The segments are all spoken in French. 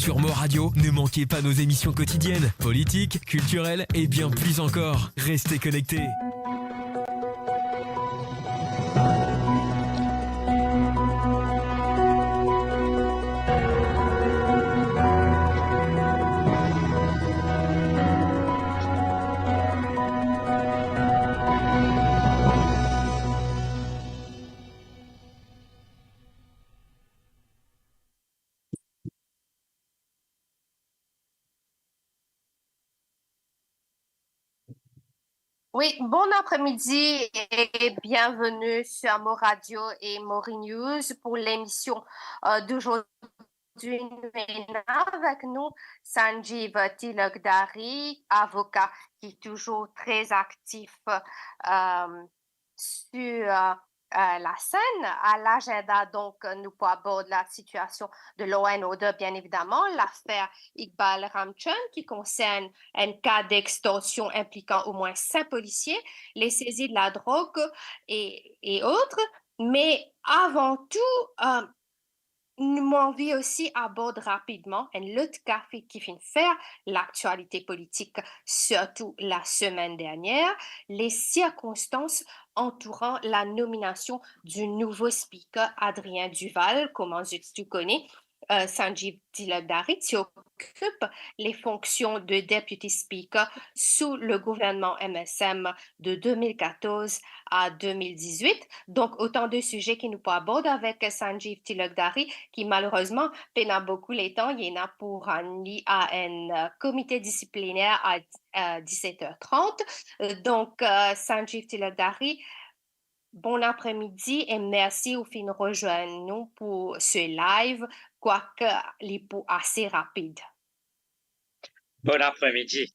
Sur Mo Radio, ne manquez pas nos émissions quotidiennes, politiques, culturelles et bien plus encore. Restez connectés. Oui, bon après-midi et bienvenue sur Mo Radio et Mori News pour l'émission d'aujourd'hui. Avec nous, Sanjeev Tilakdari, avocat qui est toujours très actif sur la scène. À l'agenda, donc, nous aborder la situation de l'ONODA, bien évidemment, l'affaire Iqbal Ramchun qui concerne un cas d'extorsion impliquant au moins 5 policiers, les saisies de la drogue et autres. Mais avant tout, nous envie aussi aborder rapidement un autre cas qui vient faire l'actualité politique, surtout la semaine dernière, les circonstances entourant la nomination du nouveau speaker Adrien Duval, comment tu connais, Sanjeev Tilakdari, qui occupe les fonctions de Deputy Speaker sous le gouvernement MSM de 2014 à 2018. Donc, autant de sujets que nous pouvons aborder avec Sanjeev Tilakdari, qui malheureusement peine beaucoup les temps. Il y en a pour un comité disciplinaire à 17h30. Donc, Sanjeev Tilakdari, bon après-midi et merci au fin de rejoindre nous pour ce live, quoique les pour assez rapide. Bon après-midi.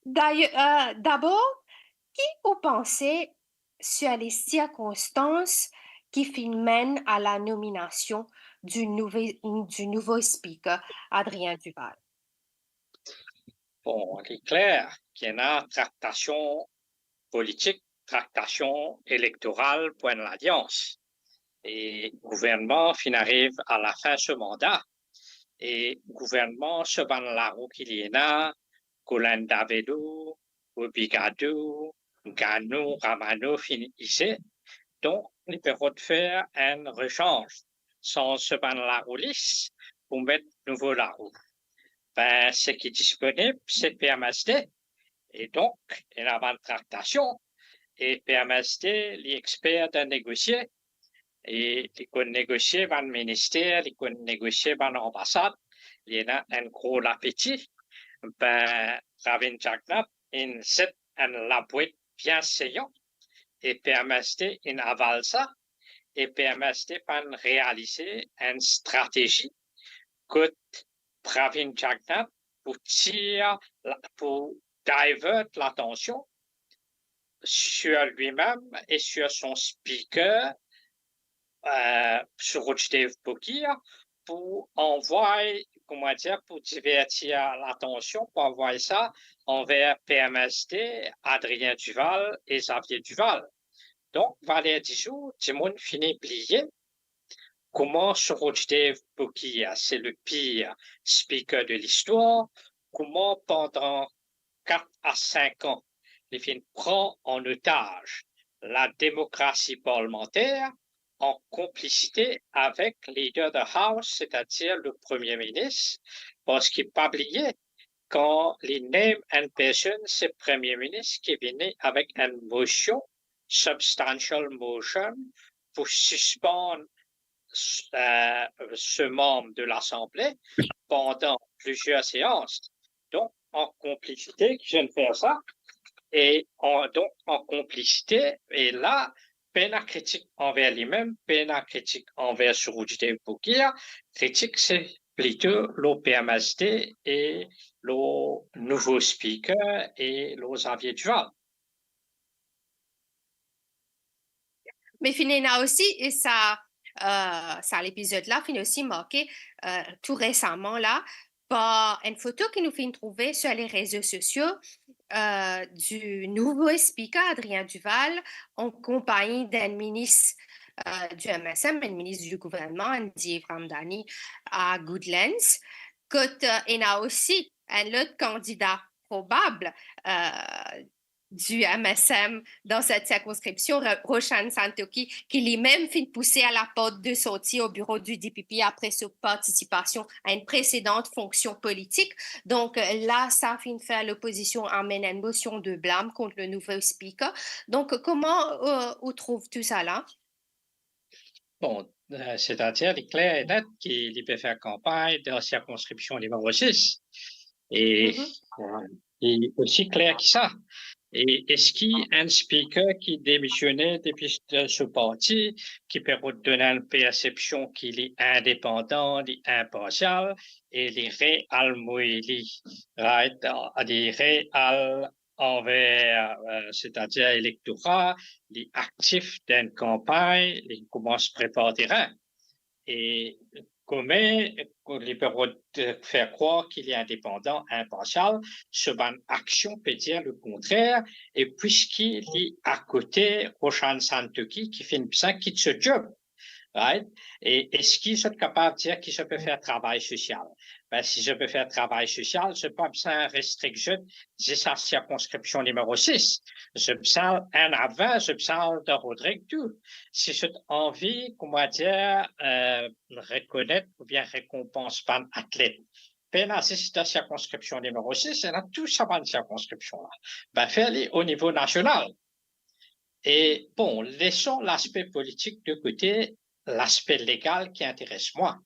D'abord, qui vous pensez sur les circonstances qui mènent à la nomination du nouveau speaker, Adrien Duval? Bon, il est clair qu'il y a une tractation politique, tractation électorale pour l'alliance. Et le gouvernement arrive à la fin de ce mandat. Et le gouvernement se bat la roue qu'il y a, Colin Davido, Obigadou, Ganou, Ramano finissait. Donc, il peut faire un rechange sans se battre la roue lisse pour mettre nouveau la roue. Ben, ce qui est disponible, c'est PMSD. Et donc, il y a une tractation. Et PMSD, les experts de négocier. Et ils peuvent négocier dans le ministère, ils peuvent négocier dans l'ambassade. Il y a un gros appétit. Ben, Ravin Jagnap, il set un labouet bien saillant. Et PMSD, il avale ça. Et PMSD peut réaliser une stratégie que Pravin Jagnap pour divert l'attention sur lui-même et sur son speaker, sur Rojdev Bokir, pour envoyer, pour divertir l'attention, pour envoyer ça envers PMSD, Adrien Duval et Xavier Duval. Donc, Valère Dijoux, tout le monde finit plié. Comment Rojdev Bokir, c'est le pire speaker de l'histoire, comment pendant 4 à 5 ans, les films prend en otage la démocratie parlementaire en complicité avec le leader de House, c'est-à-dire le Premier ministre, parce qu'il n'a pas oublié quand les name and person, c'est le Premier ministre qui venait avec une motion, substantial motion, pour suspendre ce membre de l'Assemblée pendant plusieurs séances. Donc, en complicité, je viens de faire ça, et donc en complicité, et là, peine à critique envers lui-même, peine à critique envers Rojdev Bokir, critique c'est plutôt l'OPMSD et le nouveau speaker et le Xavier Duval. Mais finalement aussi, et ça l'épisode là, finit aussi marqué tout récemment là, par une photo que nous finissons trouver sur les réseaux sociaux du nouveau speaker Adrien Duval en compagnie d'un ministre du MSM, le ministre du gouvernement, Ndiev Ramdani, à Goodlands. Il y a aussi un autre candidat probable du MSM dans cette circonscription, Roshan Santoki, qui lui-même finit de pousser à la porte de sortie au bureau du DPP après sa participation à une précédente fonction politique. Donc là, ça finit de faire l'opposition amène une motion de blâme contre le nouveau speaker. Donc, comment on trouve tout ça là? Bon, c'est-à-dire, il est clair et net qu'il peut faire campagne dans la circonscription numéro 6. Et il est aussi clair que ça. Et est-ce qu'il y a un speaker qui démissionnait depuis ce parti, qui peut donner une perception qu'il est indépendant, impartial, et il est réellement, right, il est réel envers, c'est-à-dire l'électorat, il est actif dans une campagne, il commence à préparer terrain. Et comment il peut faire croire qu'il est indépendant, impartial, ce ban action peut dire le contraire, et puisqu'il est à côté Roshan Santoki qui fait une ça quitte ce job. Right? Et est-ce qu'ils sont capables de dire qu'il se peut faire travail social? Ben, si je peux faire travail social, je n'ai pas besoin de restriction de sa circonscription numéro 6. Je besoin un avant, je besoin de Rodrigue tout. Si j'ai envie, comment dire, reconnaître ou bien récompenser un athlète. Ben, là, si c'est la circonscription numéro 6, il y a tout ça dans la circonscription-là. Ben, faire-les au niveau national. Et bon, laissons l'aspect politique de côté, l'aspect légal qui intéresse moi.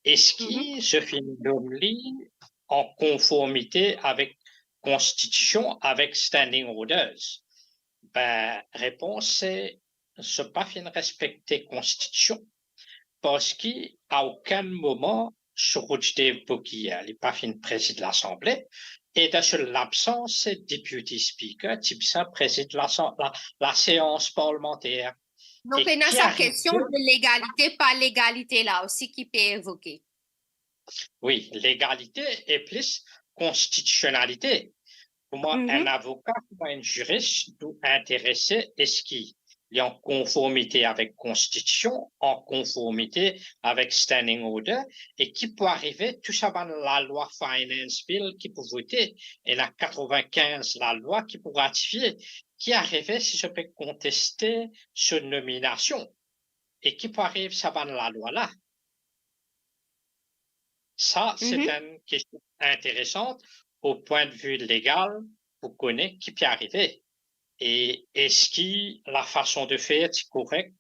Est-ce que ce phénomène en conformité avec Constitution, avec Standing Orders? Ben, réponse, c'est ce pas fin respecter Constitution parce qu'à aucun moment, sur Dave Bokia, il n'est pas fin préside de l'Assemblée, et dans l'absence, c'est Deputy Speaker, type ça, préside la séance parlementaire. Donc, il y a sa question de légalité, pas légalité là aussi qui peut évoquer. Oui, légalité et plus constitutionnalité. Pour moi, un avocat ou un juriste doit intéresser est-ce qu'il est en conformité avec Constitution, en conformité avec Standing Order, et qui peut arriver tout ça dans la loi Finance Bill qui peut voter, et la 95, la loi qui peut ratifier, qui arrive si je peux contester cette nomination, et qui peut arriver ça dans la loi là. Ça, c'est une question intéressante au point de vue légal pour connaître qui peut arriver. Et est-ce que la façon de faire est correcte?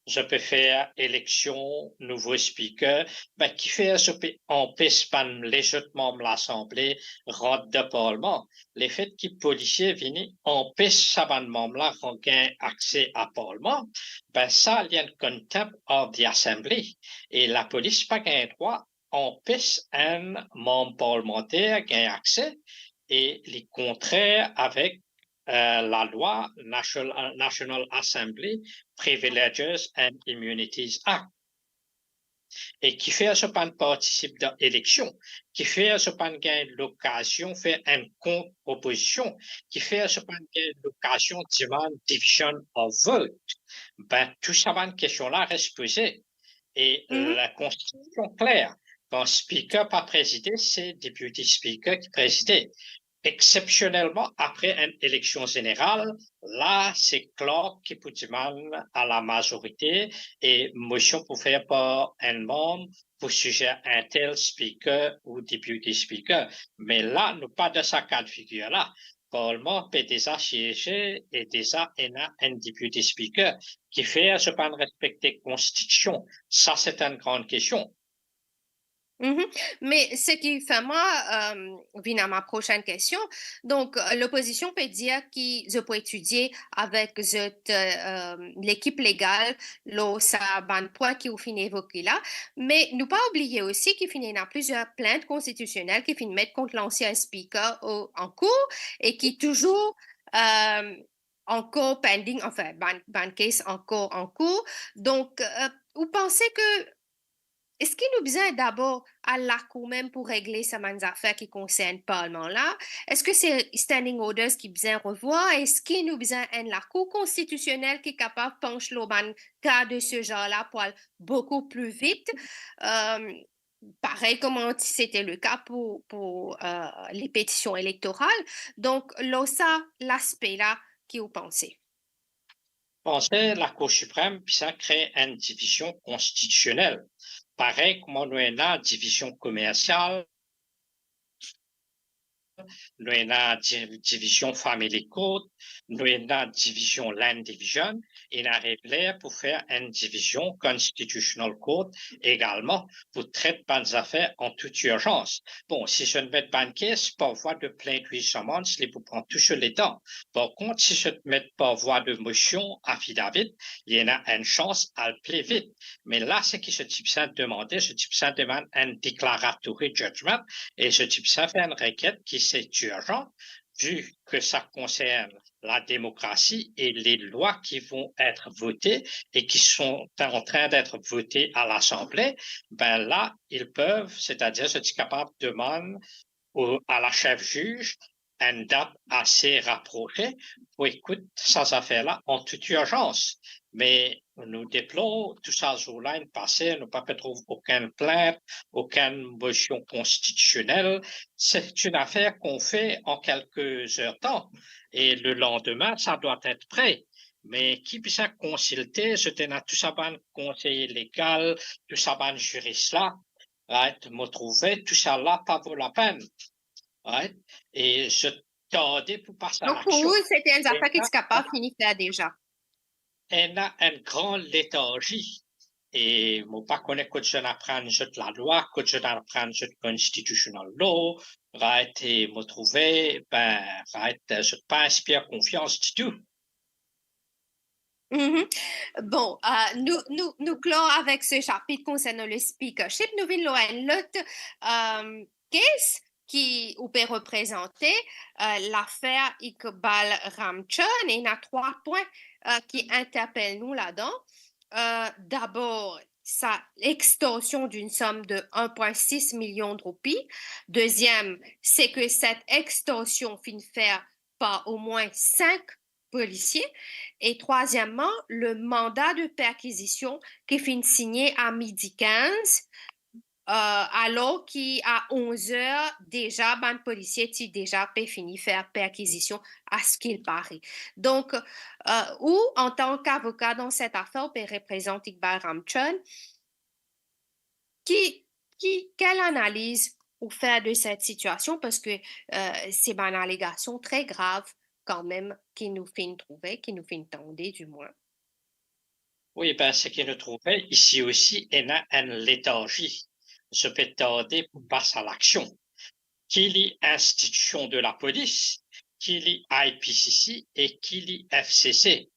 Je peux faire élection, nouveau speaker, ben, qui fait, je peux empêcher les autres membres de l'Assemblée, rentre de Parlement. Les faits que les policiers viennent empêcher ça, ben, membre-là, gain accès à Parlement, ben, ça, il y a un contempt of the Assembly. Et la police pas gain droit empêche un membre parlementaire gain accès et les contraires avec la loi National Assembly Privileges and Immunities Act. Et qui fait ce pan participe dans l'élection, qui fait ce pan gagne l'occasion faire une contre-proposition, qui fait ce pan gagne l'occasion de demander division of vote. Ben, tout ça, une question-là reste posée. Et la Constitution claire, quand speaker pas présidé, c'est deputy speaker qui présidait. Exceptionnellement, après une élection générale, là, c'est Clark qui peut demander à la majorité et motion pour faire par un membre pour suggérer un tel speaker ou deputy speaker. Mais là, nous pas de ce cas de figure-là. Parlement peut déjà siéger et déjà un deputy speaker qui fait, je pense, respecter la Constitution. Ça, c'est une grande question. Mais ce qui fait moi vient à ma prochaine question. Donc, l'opposition peut dire qu'ils peuvent étudier avec l'équipe légale, ça un point qui est fini évoqué là. Mais nous pas oublier aussi qu'il finit dans plusieurs plaintes constitutionnelles qui finissent mettre contre l'ancien speaker en cours et qui toujours encore pending, enfin, ban case encore en cours. Donc, vous pensez que est-ce qu'il nous besoin d'abord à la Cour même pour régler certaines affaires qui concernent le Parlement là? Est-ce que c'est Standing Orders qui besoin revoir? Est-ce qu'il nous besoin de la Cour constitutionnelle qui est capable de pencher le cas de ce genre-là pour aller beaucoup plus vite? Euh, Pareil comme c'était le cas pour les pétitions électorales. Donc, là, ça, l'aspect là qui vous pensez. Pensez la Cour suprême, puis ça crée une division constitutionnelle. Pareil comme on a une division commerciale, nous avons la division Family Code, nous avons la division Land Division, et nous avons pour faire une division Constitutional Code également pour traiter des affaires en toute urgence. Bon, si je ne mets pas de caisse, par voie de plainte ou summons, les pour prendre tout sur les temps. Par contre, si je ne mets pas voie de motion affidavit, il y en a une chance à le plaire vite. Mais là, c'est que ce type ça demandait, ce type ça demande un declaratory judgment, et ce type ça fait une requête qui c'est urgent, vu que ça concerne la démocratie et les lois qui vont être votées et qui sont en train d'être votées à l'Assemblée, ben là, ils peuvent, c'est-à-dire, je suis capable de demander à la chef juge une date assez rapprochée pour écouter ces affaires-là en toute urgence. Mais nous déplorons tout ça jour-là passé, nous pas trouvé aucune plainte, aucune motion constitutionnelle. C'est une affaire qu'on fait en quelques heures temps. Et le lendemain, ça doit être prêt. Mais qui puisse consulter, je tenais tout ça, ban conseiller légal, tout ça, ban juriste là, right, me trouver, tout ça là, pas vaut la peine. Right? Et je tendais pour passer à Donc, pour l'action. vous, c'était une affaire qui est capable de finir faire déjà. Elle a une grande léthargie. Et moi, pas connaître que je n'apprends de la loi, que je n'apprends de constitutional law, right? Et me trouver, ben, right, je pas inspire confiance du tout. Bon, nous clore avec ce chapitre concernant le speakership. Nous venons une autre case qui peut représenter l'affaire Iqbal Ramchon et il y a 3 points qui interpellent nous là-dedans. D'abord, sa extorsion d'une somme de 1,6 million de roupies. Deuxième, c'est que cette extorsion finit faire par au moins 5 policiers. Et troisièmement, le mandat de perquisition qui finit signé à midi 15, alors qu'à 11 heures, déjà, ban policier qui déjà fini faire perquisition à ce qu'il paraît. Donc, ou en tant qu'avocat dans cette affaire, on peut représenter Iqbal Ramchon, quelle analyse vous faire de cette situation parce que c'est une allégation très grave quand même qui nous fait trouver, qui nous fait tendre du moins. Oui, ben, ce qu'il nous trouvait ici aussi, il y a une léthargie. Je peux tarder pour passer à l'action. Qu'il y ait institution de la police, qu'il y ait IPCC et qu'il y ait FCC.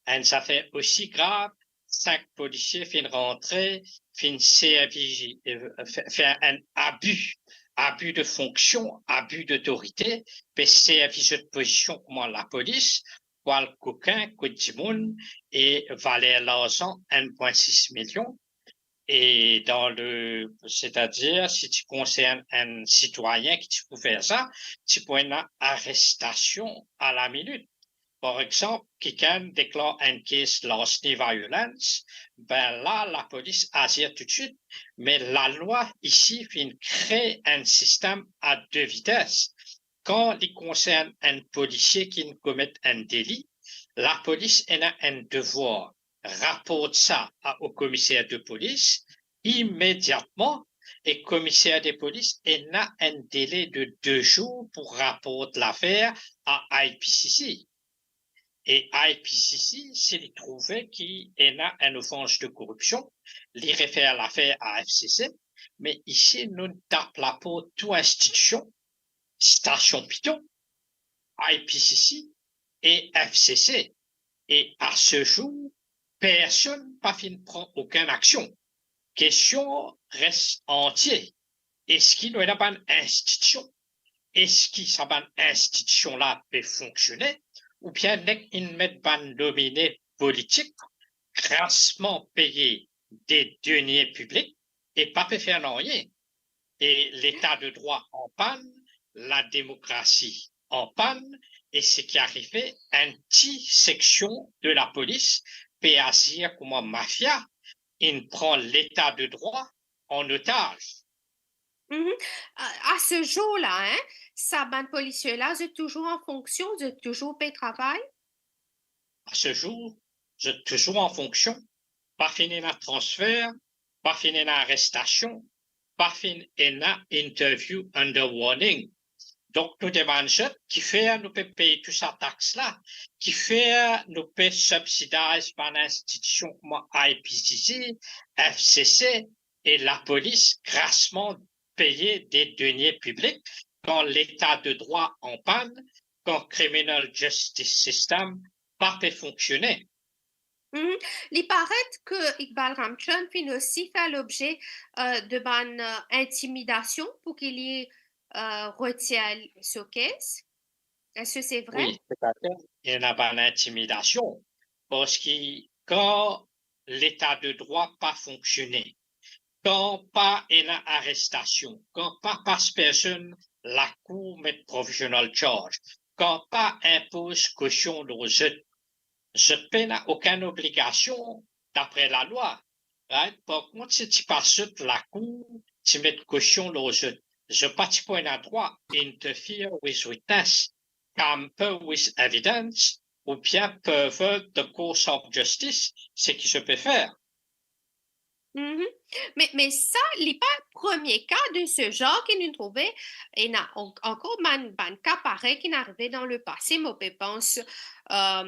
Une affaire aussi grave, 5 policiers finissent rentrer, finissent faire un abus de fonction, abus d'autorité, puis service de position comme la police, pour le coquin, coup de monde, et valer l'argent 1,6 million. Et c'est-à-dire, si tu concernes un citoyen qui tu peux faire ça, tu peux une arrestation à la minute. Par exemple, quelqu'un déclare un case lost violence, ben là, la police agit tout de suite. Mais la loi ici crée un système à 2 vitesses. Quand il concerne un policier qui commet un délit, la police a un devoir, rapporte ça au commissaire de police immédiatement et commissaire de police a un délai de 2 jours pour rapporter l'affaire à IPCC. Et IPCC, s'il trouvait qu'il y a une offense de corruption, il réfère l'affaire à FCC. Mais ici, nous tapons la peau toute institution, station Python, IPCC et FCC. Et à ce jour, personne ne prend aucune action. Question reste entière. Est-ce qu'il y a une institution? Est-ce que cette institution-là peut fonctionner? Ou bien une mettre dominée politique, grassement payée des deniers publics et pas peut faire rien. Et l'état de droit en panne, la démocratie en panne, et ce qui arrivait, une petite section de la police peut agir comme une mafia, il prend l'état de droit en otage. Mhm. À ce jour-là, hein, ça, ban policier-là, c'est toujours en fonction, c'est toujours paye travail. À ce jour, je suis toujours en fonction, pas fini la transfert, pas fini l'arrestation, pas fini la interview under warning. Donc, nous demandons qui fait nous peut payer toute sa taxe-là, qui fait nous peut subsidiser par l'institution comme IPCC, FCC et la police grassement payer des deniers publics quand l'état de droit en panne, quand criminal justice system pas peut fonctionner. Mhm. Il paraît que Iqbal Ramchun finit aussi faire l'objet de ban intimidation pour qu'il y retienne ce caisse. Est-ce que c'est vrai? Oui, c'est-à-dire il y a pas d'intimidation parce que quand l'état de droit pas fonctionné, quand pas une arrestation, quand pas passe personne, la cour met provisional charge, quand pas impose caution aux autres, je n'a aucune obligation d'après la loi. Right? Par contre, si tu passes la cour, tu mets caution aux autres. Je pas tu pas un droit interfere with witness, tamper with evidence, ou bien pervert the course of justice, ce qui se peut faire. Mhm. Mais ça, il n'est pas le premier cas de ce genre qu'il nous trouvait. Il y a encore un cas pareil qui est arrivé dans le passé. Moi, je pense à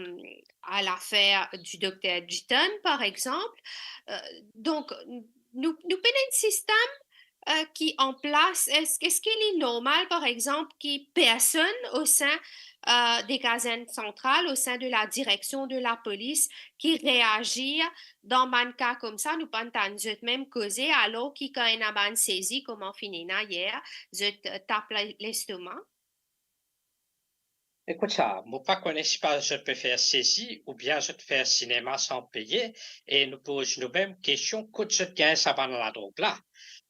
l'affaire du docteur Giton, par exemple. Euh, donc, nous prenons un système qui en place, est-ce qu'il est normal, par exemple, qu'il personne au sein des casernes centrales, au sein de la direction de la police, qui réagit dans un cas comme ça, nous pas même causé, alors qu'il quand il a ban saisi, comme on finit hier, je tape l'estomac. Écoute ça, moi pas connais pas je peux faire saisie ou bien je te fais cinéma sans payer et nous posons nous-mêmes question, coûte je gagne ça pendant la drogue là.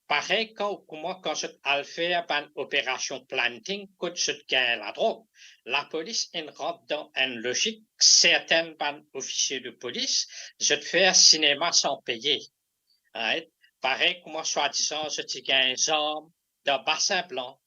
Pareil quand moi quand je fais une opération planting, coûte je gagne la drogue. La police elle rentre dans une logique, certaines officiers de police, je te fais cinéma sans payer. Right? Pareil comme moi soi-disant je te gagne des armes d'un bassin blanc.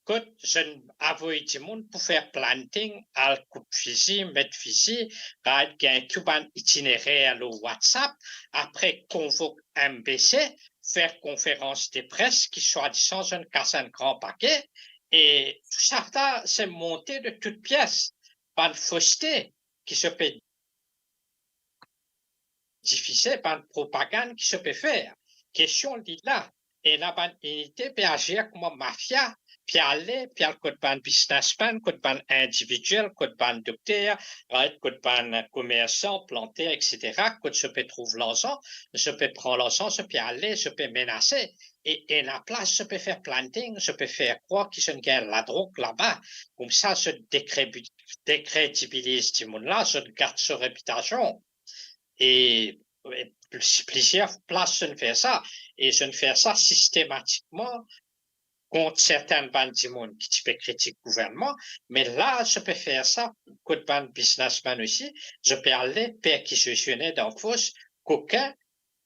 Écoute, je avoue du monde pour faire planting, à coupe fusil, mettre fusil, un cuban itinéraire au WhatsApp, après convoque MBC, faire conférence de presse qui soi-disant je ne casse un grand paquet, et tout ça, c'est monté de toutes pièces, par fausseté qui se peut diffuser, par propagande qui se peut faire. Question là, et la unité peut agir comme mafia, puis aller, puis le code ban businessman, code ban individuel, code ban docteur, code ban commerçant, planter, etc. Code je peux trouver l'argent, je peux prendre l'argent, je peux aller, je peux menacer. Et la place, je peux faire planting, je peux faire croire qu'ils ont gagné la drogue là-bas. Comme ça, je décrédibilise tout le monde là, je garde sa réputation. Et plusieurs places, je ne fais ça. Et je ne fais ça systématiquement contre certaines bandes du monde qui type critiquent le gouvernement. Mais là, je peux faire ça contre bande businessman aussi. Je peux aller perquisitionner dans fausse coquin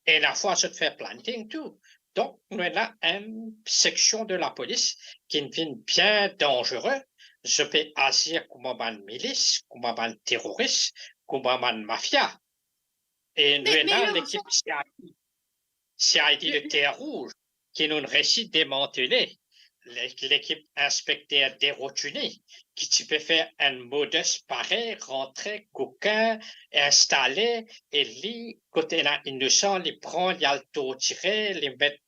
et la fois je fais planting tout. Donc, nous avons une section de la police qui devient bien dangereux. Je peux agir comme un milice, comme un terroriste, comme un mafia. Et nous Mais avons le l'équipe CID de Terre Rouge qui nous réussit démanteler l'équipe inspecteur des rotunés qui tu peux faire un modus pareil, rentrer, coquin, installer, et lui, côté là, innocent, les prend, il y a le taux tiré, les mettre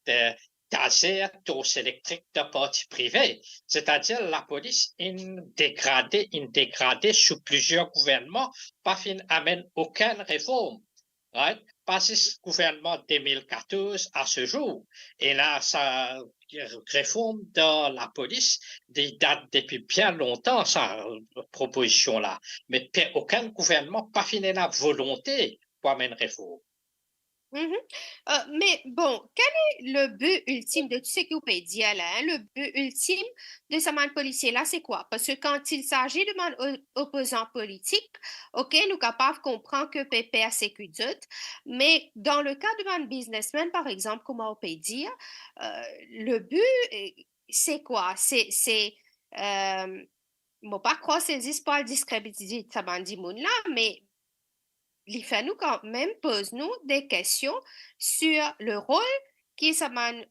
taser, taux électriques de partie privée. C'est-à-dire la police dégradée sous plusieurs gouvernements, pas fin amène aucune réforme. Right? Passé ce gouvernement 2014 à ce jour. Et là, ça réforme dans la police des dates depuis bien longtemps, sa proposition-là. Mais aucun gouvernement pas fini la volonté pour amener une réforme. Mhm. Mais bon, quel est le but ultime de tout ce que vous pouvez dire là, hein? Le but ultime de ce man policier-là, c'est quoi? Parce que quand il s'agit de man opposant politique, OK, nous capables de comprendre que pépère sécurité, mais dans le cas de man businessman, par exemple, comment on peut dire, le but, c'est quoi? Bon, pas croire c'est pas le discréditer ça m'a dit moun là, mais il fait nous quand même pose-nous des questions sur le rôle qui ça man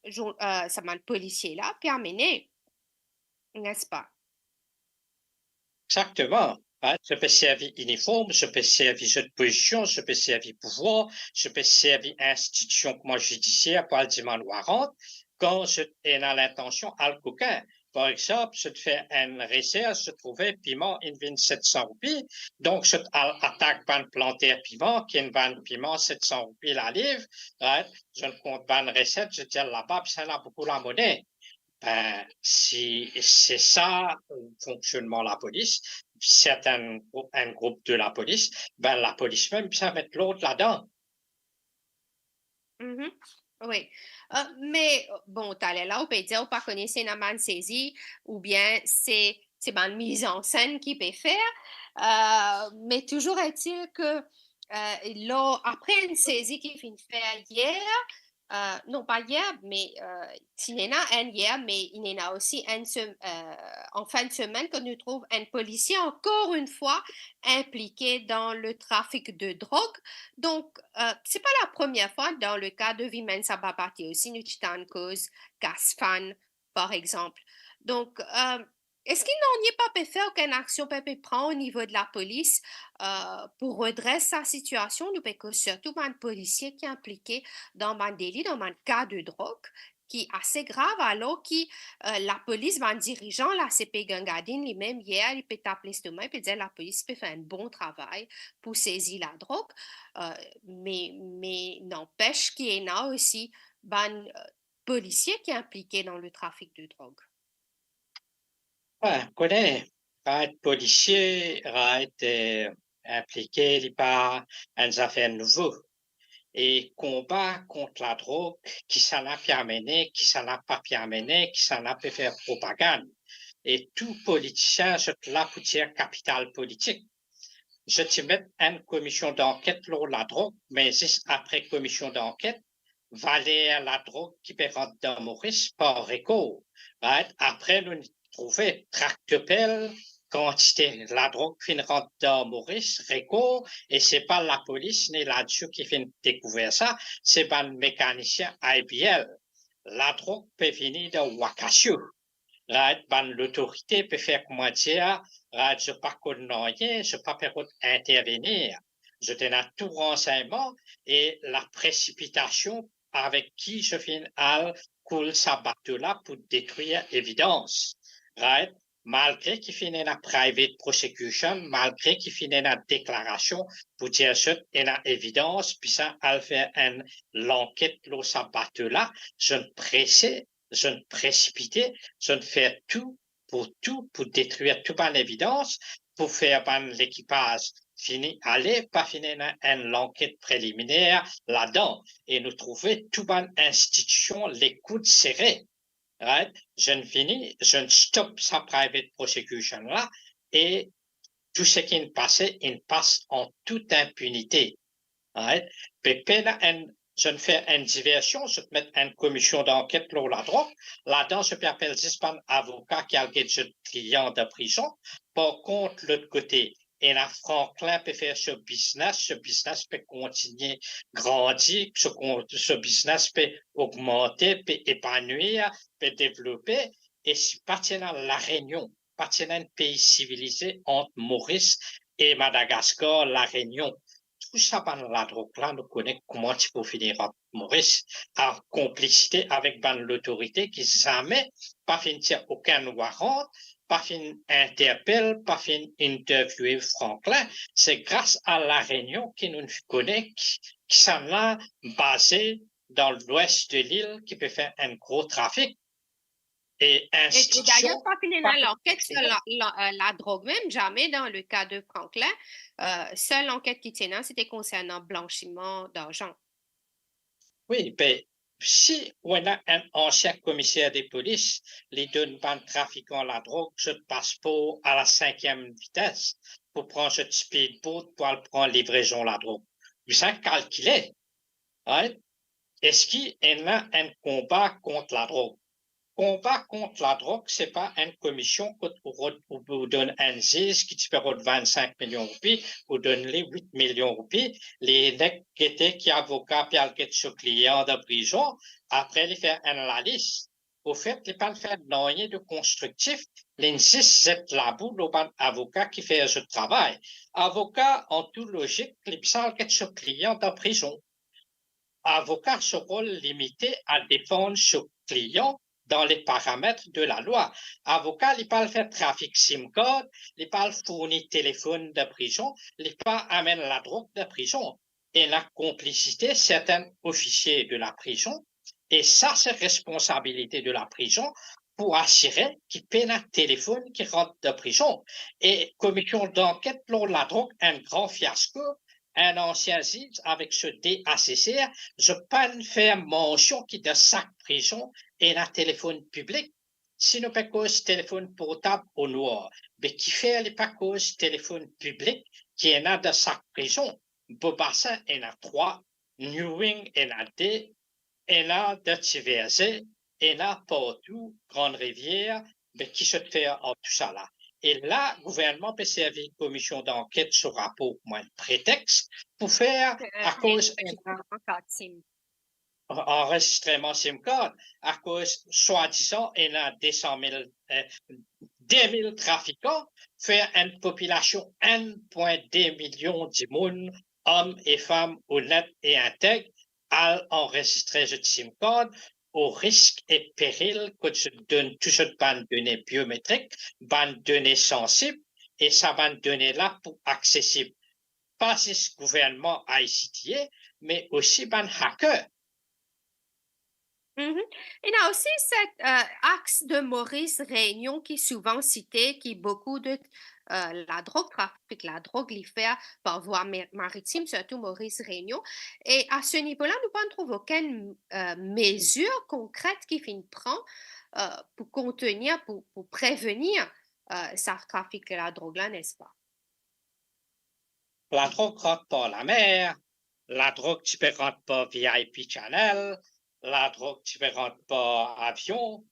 policier là puis amener, n'est-ce pas? Exactement. Hein, je peux servir uniforme, je peux servir jeu de position, je peux servir pouvoir, je peux servir institution comme judiciaire pour le demander warrant quand je ai l'intention à le coquin. Par exemple, je te fais une recherche, je trouvais piment, une vine 700 roupies. Donc, je attaque ban planter piment, qui est une ban piment 700 roupies la livre. Right? Je ne compte ban recette, je dis là-bas, puis ça a beaucoup la monnaie. Ben, si c'est ça le fonctionnement de la police, un groupe de la police, ben la police même, ça met l'autre là-dedans. Mhm. Oui. Mais bon, t'allais là, on peut dire, on pas connaître une amende saisie ou bien c'est une mise en scène qui peut faire. Mais toujours est-il que là, après une saisie qui finit de faire hier, non pas hier, mais il y en a un hier, mais il y en a aussi en fin de semaine que nous trouve un policier encore une fois impliqué dans le trafic de drogue. Donc, c'est pas la première fois dans le cas de Vimen Sababati aussi, nous en cause Casfan, par exemple. Donc, est-ce qu'il n'en est pas pu faire aucune action peut prendre au niveau de la police pour redresser sa situation? Nous parce que surtout un policier qui est impliqué dans un délit, dans un cas de drogue qui est assez grave, alors que la police, un dirigeant, la CP Gangadine, lui-même, hier, il peut taper l'estomac et peut dire la police peut faire un bon travail pour saisir la drogue, mais n'empêche qu'il y en a aussi un policier qui est impliqué dans le trafic de drogue. Ouais, connais, être policier, être impliqué il par une affaire nouveau. Et combat contre la drogue, qui s'en a pu amener, qui s'en a pas pu amener, qui s'en a pu faire propagande. Et tout politicien, je te la pour dire capital politique. Je te mets une commission d'enquête sur la drogue, mais juste après commission d'enquête, valer la drogue qui peut rentrer dans Maurice par réco. Right? Après, nous trouver tractopelle, quantité la drogue qui rentre dans Maurice, réco, et c'est pas la police ni là-dessus qui vient découvrir ça, c'est pas le mécanicien IBL. La drogue peut venir de Wakashu. Right? Ben, l'autorité peut faire comment dire, right? Je pas connaître, je pas permettre intervenir. Je donne tout renseignement et la précipitation avec qui je finis à coule sa bateau-là pour détruire évidence. Right? Malgré qu'il finit la private prosecution, malgré qu'il finit la déclaration pour dire que il y a évidence, puis ça, elle fait l'enquête sur sa bateau-là, je ne pressais, je ne précipitais, je ne fais tout, pour détruire toute l'évidence, pour faire l'équipage fini, aller, pas finir l'enquête préliminaire là-dedans, et nous trouver toute institution, les coudes serrés. Right? Je ne finis, je ne stoppe sa private prosecution là, et tout ce qui est passé, il passe en toute impunité. Right? Je ne fais une diversion, je te mets une commission d'enquête pour la drogue. Là-dedans, je peux appeler 10 avocats qui a le client de prison. Par contre, l'autre côté, et la Franklin peut faire ce business peut continuer grandir, ce business peut augmenter, peut épanouir, peut développer. Et si partenant à la Réunion, partenant à un pays civilisé entre Maurice et Madagascar, la Réunion, tout ça dans la drogue là, nous connaissons comment tu peux finir à Maurice, en complicité avec l'autorité qui jamais pas finir aucun warrant, pas fin interpelle, pas fin interviewer Franklin. C'est grâce à la Réunion qui nous connaît, qui sont là basé dans l'ouest de l'île, qui peut faire un gros trafic. Et d'ailleurs, pas fini dans l'enquête sur la drogue même, jamais dans le cas de Franklin. Seule enquête qui tenait, c'était concernant blanchiment d'argent. Oui, ben, si on a un ancien commissaire des polices, les deux bandes trafiquant la drogue, je passe pas à la 5e vitesse pour prendre ce speedboat pour aller prendre livraison la drogue. Vous savez calculer, hein? Est-ce qu'il y a un combat contre la drogue? Combat contre la drogue, c'est pas une commission qui vous donne un ZIS qui te permet 25 millions de roupies, vous donne les 8 millions de roupies, les nègres qui avocats puis qui ce client de prison, après les faire une analyse. Au fait, les pas faire rien de constructif, les 6 la boue, le avocat qui fait ce travail. Avocat, en toute logique, les psal ce client de prison. Avocat se rôle limité à défendre ce client dans les paramètres de la loi. Avocat, il parle faire trafic SIM card, il parle fournir téléphone de prison, il parle amène la drogue de prison. Et la complicité, certains officiers de la prison, et ça, c'est responsabilité de la prison pour assurer qu'il paie un téléphone qui rentre de prison. Et commission d'enquête pour la drogue, un grand fiasco, un ancien ZIS avec ce DACCR, je peux faire mention qui de chaque prison et un téléphone public. Si nous pas cause téléphone portable au noir, mais qui fait les pas cause téléphone public qui est là de chaque prison. Bobassin en a 3, Newing en a 2, en a de Tiversé, en a partout, Grande-Rivière, mais qui se fait en tout ça là. Et là, le gouvernement peut servir une commission d'enquête sur rapport comme un prétexte pour faire, à cause enregistrement SIM card, à cause, soi-disant, il y a 200 000, 10 000 trafiquants, faire une population 1,2 million de monde, hommes et femmes honnêtes et intègres, à enregistrer ce SIM card au risque et péril que je donne toute cette bande de données biométriques, bande de données sensibles, et ça bande de données là pour accessible. Pas ce gouvernement haïtien, mais aussi ban hacker. Il y a aussi cet axe de Maurice Réunion qui est souvent cité, qui est beaucoup de la drogue, trafic, la drogue, les fait par voie maritime, surtout Maurice Réunion. Et à ce niveau-là, nous ne trouvons aucune mesure concrète qui finit prend pour contenir, pour prévenir ça trafic de la drogue-là, n'est-ce pas? La drogue rentre par la mer, la drogue tu peux rentre par VIP Channel, la drogue tu peux rentre par avion.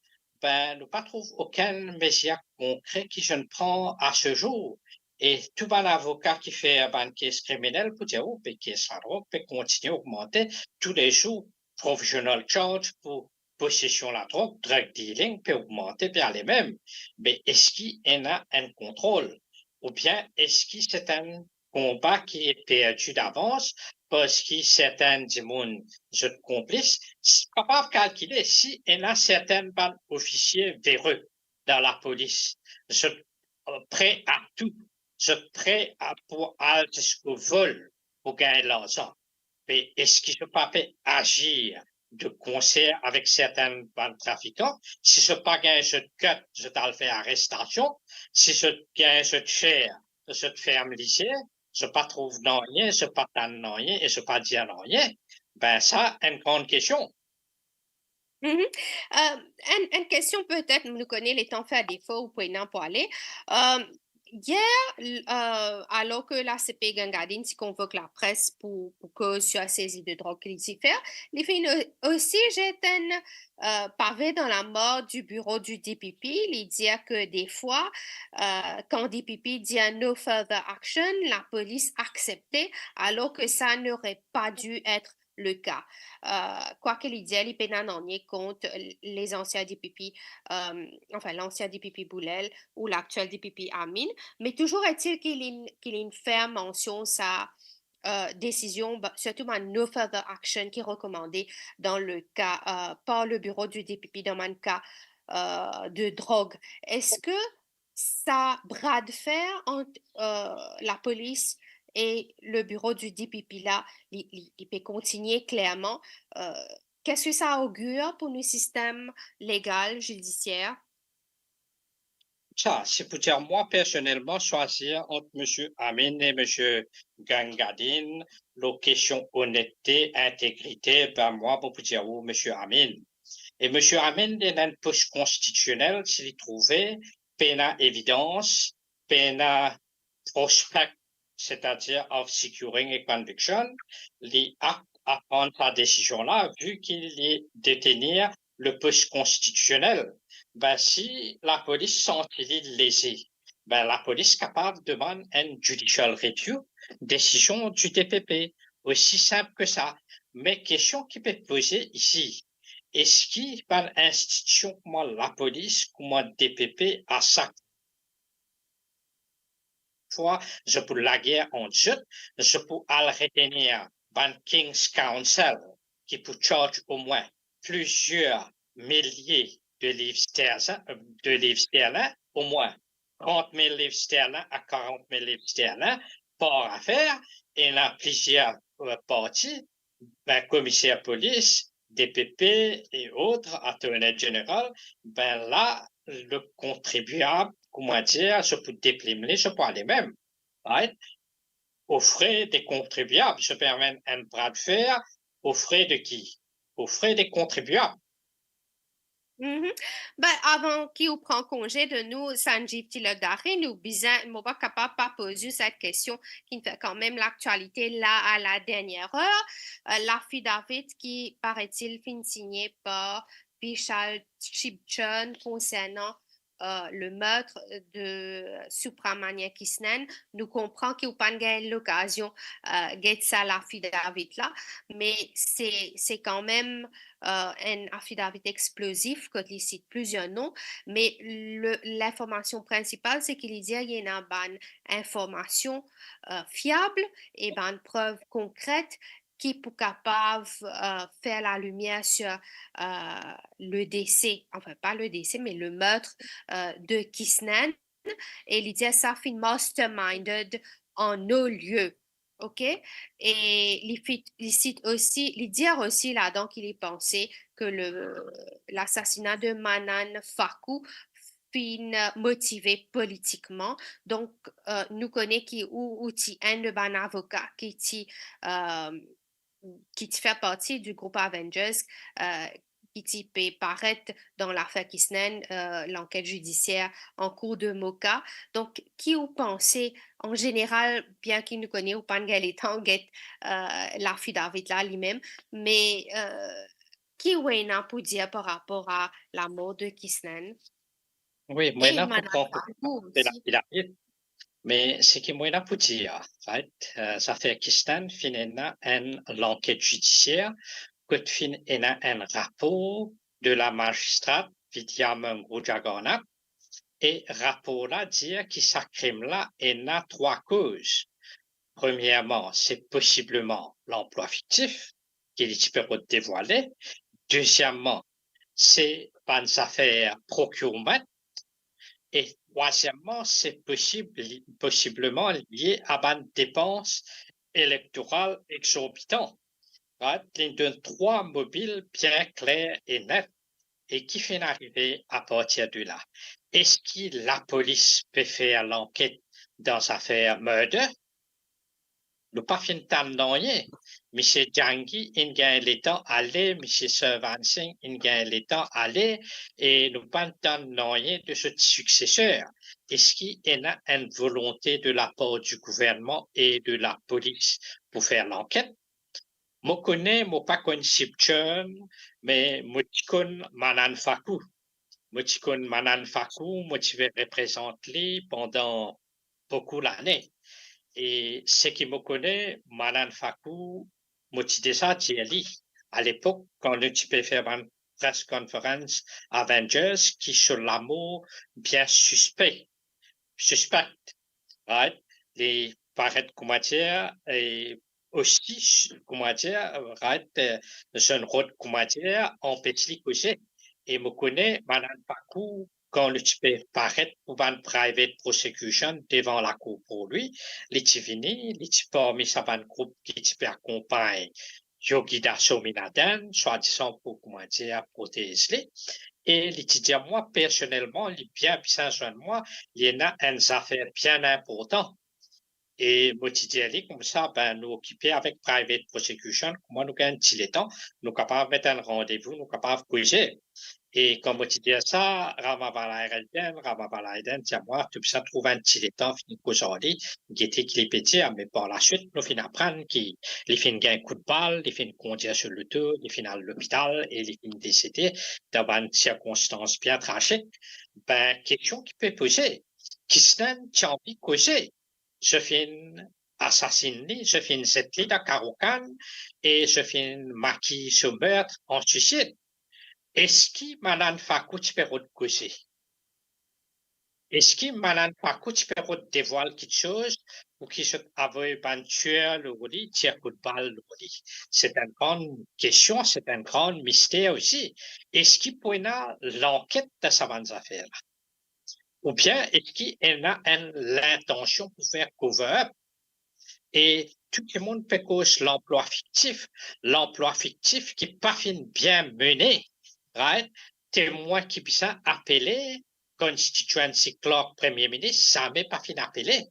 Ben, nous pas trouve aucun mesure concret qui je ne prends à ce jour. Et tout un avocat qui fait une caisse criminelle pour dire, oh, caisse la drogue peut continuer à augmenter tous les jours. Provisional charge pour possession de la drogue, drug dealing peut augmenter bien les mêmes. Mais est-ce qu'il y en a un contrôle? Ou bien est-ce que c'est un combat qui est perdu d'avance parce que certains du monde, je complice, c'est capable de calculer si il y a certains officiers véreux dans la police. Je prêt à tout. Je prêt à pour aller jusqu'au vol pour gagner l'argent. Mais est-ce que je peux agir de concert avec certains bandes trafiquants? Si je pas gagner je te cut, je t'en fais arrestation. Si je gagne je te cher, je te ferme lycée. Je pas trouve rien, je pas t'en rien et je pas dire rien. Ben ça, une grande question. Une question peut-être, nous connaissons les temps fait à défaut ou pour n'en aller. Hier, alors que la CP Gangadine s'y convoque la presse pour que sur la saisie de drogue qu'ils y fait, les filles aussi jettent un pavé dans la mort du bureau du DPP. Ils disent que des fois, quand DPP dit un no further action, la police acceptait alors que ça n'aurait pas dû être le cas. Quoi qu'il dise, les pénanoniers contre les anciens DPP, enfin l'ancien DPP Boulel ou l'actuel DPP Amin, mais toujours est-il qu'il y ait une ferme mention sa décision, surtout ma no further action qui est recommandée dans le cas, par le bureau du DPP dans le cas de drogue. Est-ce que ça bras de fer entre la police et le bureau du DPP là, il peut continuer clairement. Euh, Qu'est-ce que ça augure pour nos systèmes légal, judiciaire? Ça, c'est pour dire, moi, personnellement, choisir entre M. Amin et M. Gangadine, la question honnêteté, intégrité, ben moi, pour dire, oh, M. Amin. Et M. Amin, il a une poste constitutionnelle, s'il trouvait, peine évidence, peine prospect, c'est-à-dire of securing a conviction, les actes à prendre sa décision-là, vu qu'il est détenir le poste constitutionnel. Ben, si la police sent-il lésé, ben, la police capable de demander un judicial review, décision du DPP. Aussi simple que ça. Mais question qui peut être posée ici, est-ce qu'il y a une institution comme la police, comme le DPP, à chaque fois, je peux la guerre en jeu, je peux aller retenir un King's Council qui peut charger au moins plusieurs milliers de livres sterling, au moins 30 000 livres sterling à 40 000 livres sterling par affaire, et il y a plusieurs parties, ben, commissaire police, DPP et autres, attorney général, ben là, le contribuable, comment dire, je peux déplimer, je peux aller même, right? Aux frais des contribuables, je permets un bras de fer, aux frais de qui? Aux frais des contribuables. Mhm. Ben, avant qu'il prend congé de nous, Sanjeev Tilakdari, nous ne pas capable de poser cette question qui fait quand même l'actualité là à la dernière heure. L'affidavit qui, paraît-il, fin signé par Vishal Chibchon concernant le meurtre de Subramania Krishnan, nous comprenons qu'il n'y a pas l'occasion de ça l'affidavit là, mais c'est quand même un affidavit explosif qui cite plusieurs noms, mais l'information principale, c'est qu'il dit qu'il y a une information fiable et une preuve concrète qui est capable de faire la lumière sur le décès, enfin pas le décès, mais le meurtre de Kisnan. Et il dit ça fait masterminded en nos lieux. OK? Et il cite aussi, il dit aussi là-dedans qu'il est pensé que l'assassinat de Manan Fakou fin motivé politiquement. Donc, nous connaissons qui ou un de ban avocat qui fait partie du groupe Avengers, qui peut paraître dans l'affaire Kisnen, l'enquête judiciaire en cours de Moka. Donc, qui vous pensez, en général, bien qu'il ne connaisse pas les temps, l'affidavit là lui-même, mais qui vous pour dire par rapport à la mort de Kisnen? Oui, moi, Et là, pour Madame prendre Farkou aussi. la mais ce qui moi, là, pour dire, right? Ça fait Kistan, finalement, l'enquête judiciaire, que fin, un rapport de la magistrate, Vidya Mungujagona, et rapport là dire que ce crime-là, il a trois causes. Premièrement, c'est possiblement l'emploi fictif, qu'il peut dévoiler. Deuxièmement, c'est pas une affaire procurement. Et troisièmement, c'est possiblement lié à une dépense électorale exorbitante. Right? Il donne trois mobiles bien clairs et nets et qui fait arriver à partir de là. Est-ce que la police peut faire l'enquête dans l'affaire murder? Nous pas fin de rien. M. Djangi, il gagne le temps aller, M. Servansing, il gagne le temps aller, et nous pas de rien de ce successeur. Est-ce qu'il y a une volonté de la part du gouvernement et de la police pour faire l'enquête? Moi connais, moi pas connu Sipchun, mais moi connais Manan Fakou. Moi connais Manan Fakou, moi je vais représenter pendant beaucoup d'années. Et ce qui me connaît, Manan Fakou, moi déjà Thierry. À l'époque, quand tu peux faire une press conference Avengers qui sur l'amour bien suspect, right? Les paraître comment dire, et aussi, comment dire, right, jeune road, comment dire, en petit coucher. Et me connaît, Manan Fakou, quand le type paraît pour une private prosecution devant la cour pour lui, les tivini, les types parmi sa bande groupe qui type accompagne Yogida Sominadan, soi-disant pour, comment dire, protéger Et l'étudiant, moi, personnellement, il est bien besoin de moi, il y en a une affaire bien importante. Et moi, tu dis, comme ça, ben, nous occuper avec private prosecution, comment nous gagnons le temps, nous capables de mettre un rendez-vous, nous capables de coucher. Et comme tu dis ça, Ramabalaiden, tiens, moi, tu peux trouver un petit temps, fini qu'aujourd'hui, qui était clipétier, mais par la suite, nous finissons apprendre qu'il finit gagner un coup de balle, il finit conduire sur le tour, il finit à l'hôpital et il finit décédé dans une circonstance bien trachée. Ben, question qui peut poser. Qui s'en tu as envie de causer? Je finis assassiné, je finis cette lit à Carocan et je finis maquis sur meurtre en suicide. Est-ce que Manan Fakou tu peux causer? Est-ce que Manan Fakou tu peux dévoiler quelque chose ou qui se avait tué le roulis, tire coup de balle le roulis? C'est une grande question, c'est un grand mystère aussi. Est-ce qu'il peut y avoir l'enquête de ces affaires? Ou bien est-ce qu'il y a l'intention pour faire cover-up? Et tout le monde peut causer l'emploi fictif qui n'est pas bien mené, right? Témoin qui puisse appeler constituency clerk premier ministre, ça n'est pas fin appelé.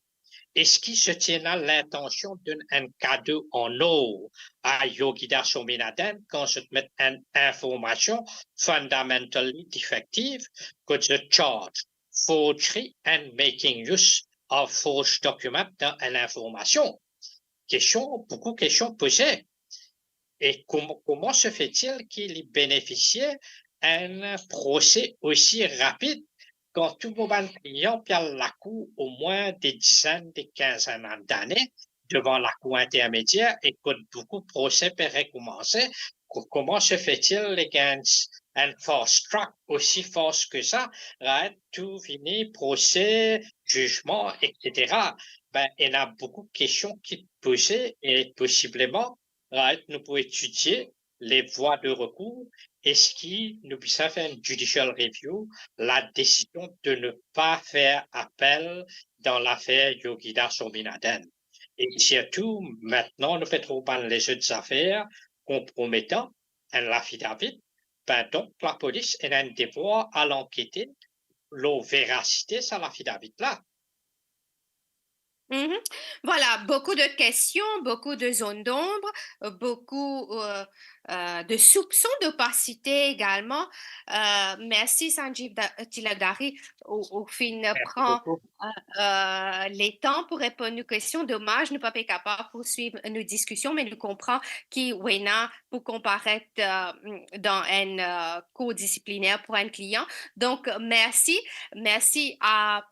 Est-ce qu'il se tient à l'intention d'un cadeau en eau à Yogida Sominaden quand je te mets une information fundamentally defective que je charge forgery and making use of forged documents dans l'information? Beaucoup de questions posées. Et comment se fait-il qu'il bénéficiait d'un procès aussi rapide quand tout le monde client perd la cour au moins des dizaines, des quinzaines d'années devant la cour intermédiaire et que beaucoup de procès peuvent recommencer? Comment se fait-il les gains un fast track aussi fort que ça, right? Tout fini, procès, jugement, etc. Ben, il y a beaucoup de questions qui posent et possiblement, right, nous pouvons étudier les voies de recours. Est-ce qu'il nous puisse faire une judicial review, la décision de ne pas faire appel dans l'affaire Yogida Sominaden? Et surtout, maintenant, nous faisons les autres affaires compromettant l'affidavit. Ben, donc, la police a un devoir à l'enquêter, la véracité sur l'affidavit-là. Mhm. Voilà, beaucoup de questions, beaucoup de zones d'ombre, beaucoup de soupçons d'opacité également. Merci Sanjeev Tilagari. Au fin, Merci prend beaucoup. les temps pour répondre aux questions. Dommage, nous pas être capable de poursuivre nos discussions, mais nous comprenons qui Wena pour comparaître dans un cours disciplinaire pour un client. Donc, merci à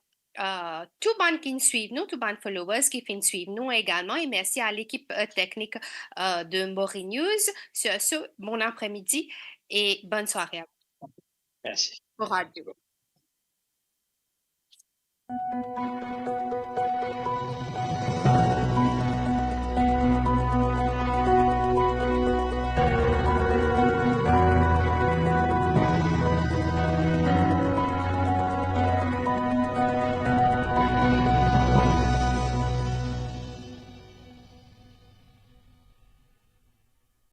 tout le monde qui nous suit, nous, tout le monde followers qui nous suivent nous également. Et merci à l'équipe technique de Mori News. Sur ce, bon après-midi et bonne soirée à vous. Merci. Pour radio.